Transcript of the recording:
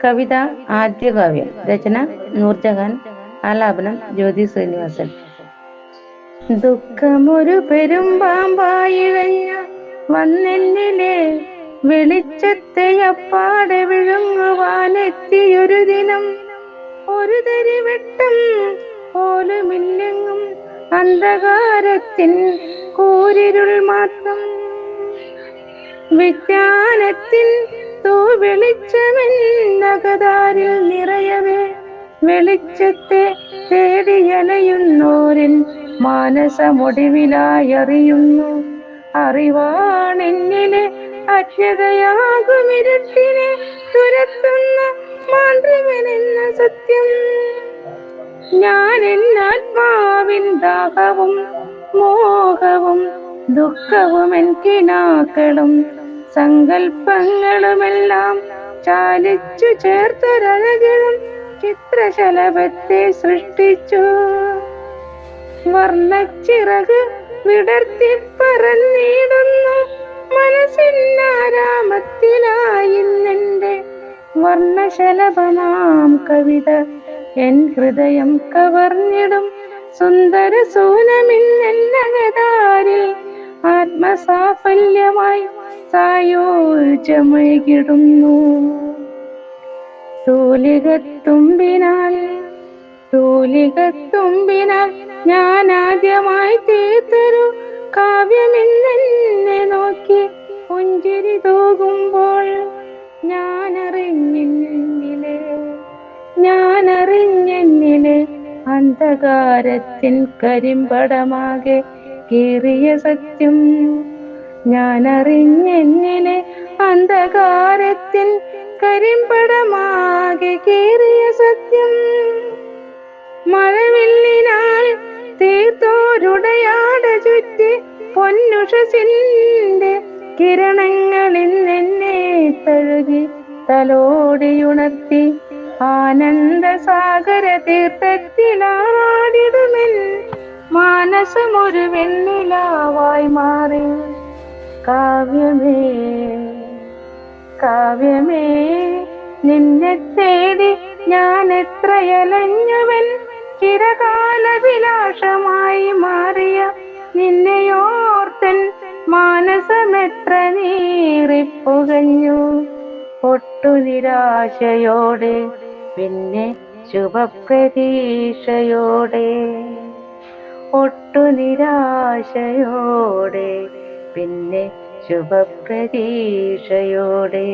കവിത ആദ്യകാവ്യം. രചന നൂർജഹാൻ. ആലാപനം ജ്യോതി ശ്രീനിവാസൻ. ദുഃഖമൊരു പെരുമ്പാമ്പായിഴഞ്ഞു വന്നെന്നിലെ വെളിച്ചത്തെ അപ്പാടെ വിഴുങ്ങുവാനെത്തിയൊരു ദിനം. ഒരു തരി വെട്ടം പോലുമില്ലെങ്ങും അന്ധകാരത്തിൻ കൂരിരുൾ മാത്രം. വിജ്ഞാനത്തിൻ വെളിച്ചമെന്നകതാരിൽ നിറയവേ വെളിച്ചത്തെ തേടിയലയുന്നോരൻ മാനസമൊടിവിലായറിയുന്നു. അറിവാണെന്നിലെ അജ്ഞതയാകുമിരുട്ടിനെ തുരത്തുന്ന മാന്ത്രികനെന്ന സത്യം. ഞാൻ എന്നാത്മാവിൻ ദാഹവും മോഹവും ദുഃഖവും കിനാക്കളും സങ്കൽപ്പങ്ങളുമെല്ലാം ചാലിച്ചു ചേർത്തൊരഴകിലും ചിത്രശലഭത്തെ സൃഷ്ടിച്ചു. വർണ്ണച്ചിറക് വിടർത്തി പറന്നിടുന്നു മനസ്സിനാരാമത്തിലായിന്നെന്റെ വർണ്ണശലഭമാം കവിത എൻ ഹൃദയം കവർന്നിടും. സുന്ദര സൂനമിന്നകതാരിൽ ആത്മസാഫല്യമായി സായോജ്യമേകിടുന്നു. തൂലികത്തുമ്പിനാൽ ഞാൻ ആദ്യമായി തീർത്തൊരു കാവ്യമെന്നെ നോക്കി പുഞ്ചിരി തൂകുമ്പോൾ ഞാനറിഞ്ഞെന്നിലെ അന്ധകാരത്തിൻ കരിമ്പടമാകെ കീറിയ സത്യം. ഞാനറിഞ്ഞെന്നിലെ അന്ധകാരത്തിൻ കരിമ്പടമാകെ കീറിയ സത്യം. മഴവില്ലിനാൽ തീർത്തോരുടയാട ചുറ്റി പൊന്നുഷസിന്റെ കിരണങ്ങളിൽ എന്നെ തഴുകി തലോടിയുണർത്തി ആനന്ദസാഗര തീർത്ഥത്തിലാടിടുമെൻ മാനസമൊരു വെണ്ണിലാവായി മാറി. കാവ്യമേ നിന്നെ തേടി ഞാൻ എത്രയലഞ്ഞവൻ. ചിരകാലവിലാസമായി മാറിയ നിന്നെയോർത്തൻ മാനസമെത്ര നീറിപ്പുകഞ്ഞു. ഒട്ടുനിരാശയോടെ പിന്നെ ശുഭപ്രതീക്ഷയോടെ. ഒട്ടുനിരാശയോടെ പിന്നെ ശുഭപ്രതീക്ഷയോടെ.